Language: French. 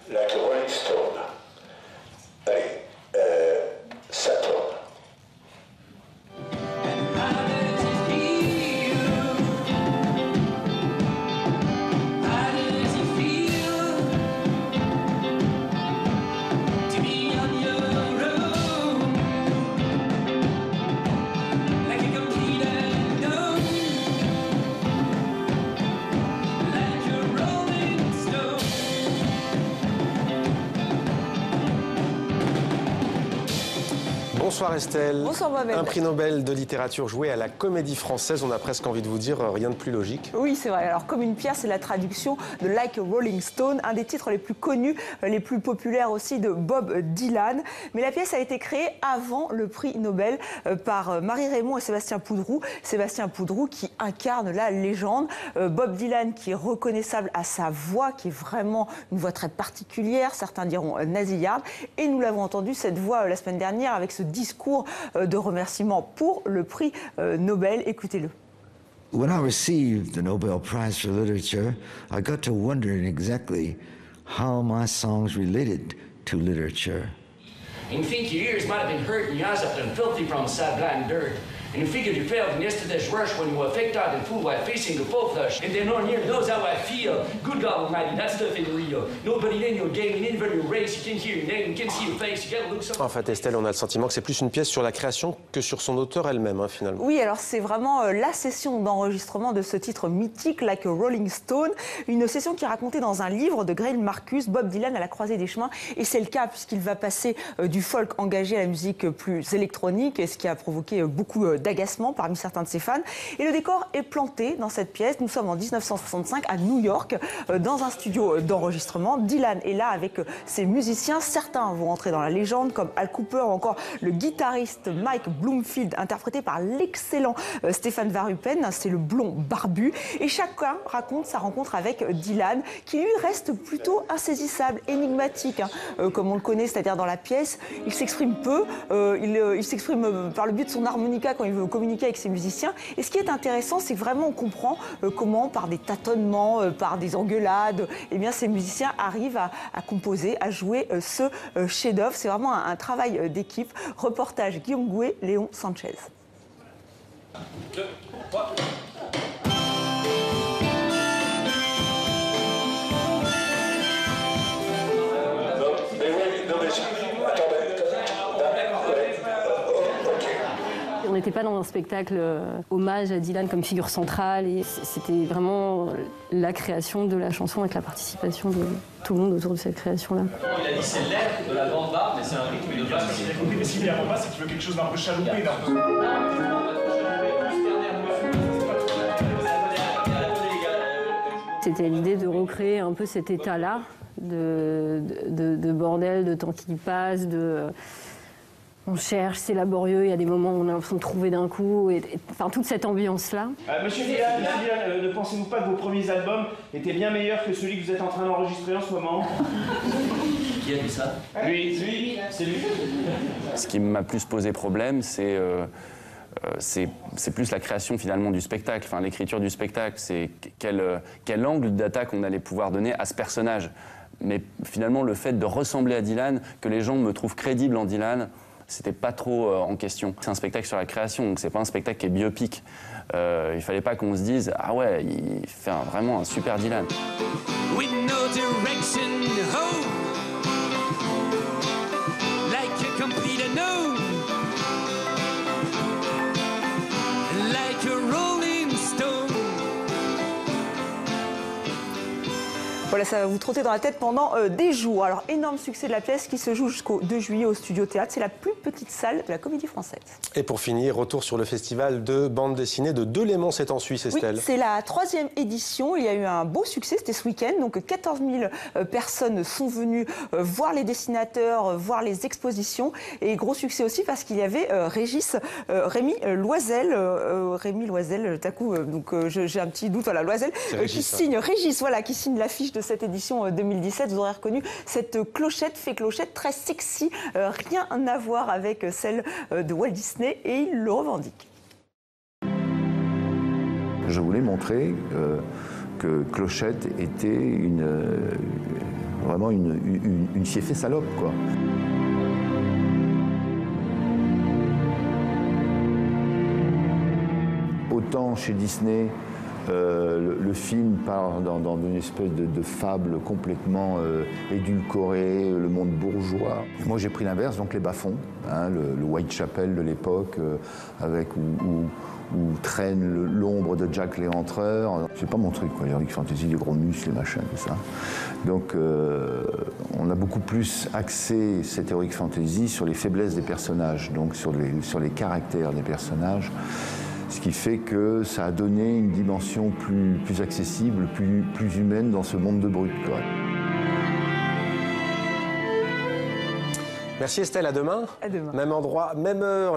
Like a Rolling Stone. Allez, Saturn. Bonsoir Estelle. Bonsoir Mohamed. Un prix Nobel de littérature joué à la Comédie Française. On a presque envie de vous dire rien de plus logique. Oui, c'est vrai. Alors, Comme une pierre, c'est la traduction de Like a Rolling Stone, un des titres les plus connus, les plus populaires aussi de Bob Dylan. Mais la pièce a été créée avant le prix Nobel par Marie Raymond et Sébastien Poudroux. Sébastien Poudroux qui incarne la légende. Bob Dylan qui est reconnaissable à sa voix, qui est vraiment une voix très particulière. Certains diront nasillarde. Et nous l'avons entendu, cette voix, la semaine dernière, avec ce discours de remerciement pour le prix Nobel. Écoutez-le. When I received the Nobel Prize for Literature, I got to wondering exactly how my songs related to literature. And you think your ears might have been hurt and your eyes have been filthy from the sad blind dirt. And you figured you failed in yesterday's rush when you were faked out and fool while facing the full flush. And then on here knows how I feel. Good God Almighty, that stuff ain't real. Nobody in your game, you ain't even your race. You can hear your name, you can see your face, you gotta look something. En fait, Estelle, on a le sentiment que c'est plus une pièce sur la création que sur son auteur elle-même, finalement. Oui, alors c'est vraiment la session d'enregistrement de ce titre mythique, Like a Rolling Stone. Une session qui est racontée dans un livre de Grail Marcus, Bob Dylan à la croisée des chemins. Et c'est le cas puisqu'il va passer du folk engagé à la musique plus électronique, ce qui a provoqué beaucoup d'agacement parmi certains de ses fans. Et le décor est planté dans cette pièce. Nous sommes en 1965 à New York, dans un studio d'enregistrement. Dylan est là avec ses musiciens. Certains vont entrer dans la légende, comme Al Cooper ou encore le guitariste Mike Bloomfield, interprété par l'excellent Stéphane Van Rupen. C'est le blond barbu. Et chacun raconte sa rencontre avec Dylan, qui lui reste plutôt insaisissable, énigmatique, comme on le connaît, c'est-à-dire dans la pièce. Il s'exprime peu. Il s'exprime par le biais de son harmonica quand il veut communiquer avec ses musiciens. Et ce qui est intéressant, c'est que vraiment on comprend comment, par des tâtonnements, par des engueulades, eh bien, ces musiciens arrivent à composer, à jouer ce chef-d'œuvre. C'est vraiment un travail d'équipe. Reportage Guillaume Gouet, Léon Sanchez. 2, 3. On n'était pas dans un spectacle hommage à Dylan comme figure centrale. Et c'était vraiment la création de la chanson avec la participation de tout le monde autour de cette création-là. Il a dit c'est l'air de la bande-barre, mais c'est un rythme de base. Mais si bien bas, c'est que tu veux quelque chose d'un peu chaloupé, d'un peu... C'était l'idée de recréer un peu cet état-là de bordel, de temps qui passe, on cherche, c'est laborieux, il y a des moments où on a l'impression de trouver d'un coup, enfin toute cette ambiance-là. Monsieur Dylan, ne pensez-vous pas que vos premiers albums étaient bien meilleurs que celui que vous êtes en train d'enregistrer en ce moment? Qui a dit ça? Lui, c'est lui. Ce qui m'a plus posé problème, c'est plus la création finalement du spectacle, enfin l'écriture du spectacle, c'est quel angle d'attaque on allait pouvoir donner à ce personnage. Mais finalement, le fait de ressembler à Dylan, que les gens me trouvent crédible en Dylan, c'était pas trop en question. C'est un spectacle sur la création, donc c'est pas un spectacle qui est biopic. Il fallait pas qu'on se dise « Ah ouais, il fait vraiment un super Dylan ». With no direction, home, like a complete unknown, like a rolling stone. Voilà, ça va vous trotter dans la tête pendant des jours. Alors, énorme succès de la pièce qui se joue jusqu'au 2 juillet au Studio Théâtre. C'est la plus petite salle de la Comédie Française. Et pour finir, retour sur le festival de bande dessinée de Delémont, c'est en Suisse, Estelle. Oui, c'est la 3e édition. Il y a eu un beau succès, c'était ce week-end. Donc 14 000 personnes sont venues voir les dessinateurs, voir les expositions. Et gros succès aussi parce qu'il y avait Rémi Loisel. Rémi Loisel, tout à coup, j'ai un petit doute, voilà, Loisel, qui signe l'affiche de cette édition 2017. Vous aurez reconnu cette clochette, fée clochette, très sexy, rien à voir avec celle de Walt Disney, et il le revendique. Je voulais montrer que Clochette était vraiment une fiefée salope, quoi. Autant chez Disney, le film part dans une espèce de fable complètement édulcorée, le monde bourgeois. Et moi j'ai pris l'inverse, donc les bas-fonds, hein, le Whitechapel de l'époque, avec où traîne l'ombre de Jack l'Éventreur. C'est pas mon truc, quoi, l'heroic fantasy, les gros muscles, les machins, tout ça. Donc on a beaucoup plus axé cette heroic fantasy sur les faiblesses des personnages, donc sur les caractères des personnages. Ce qui fait que ça a donné une dimension plus accessible, plus humaine dans ce monde de brut, quoi. Merci Estelle, à demain. À demain. Même endroit, même heure.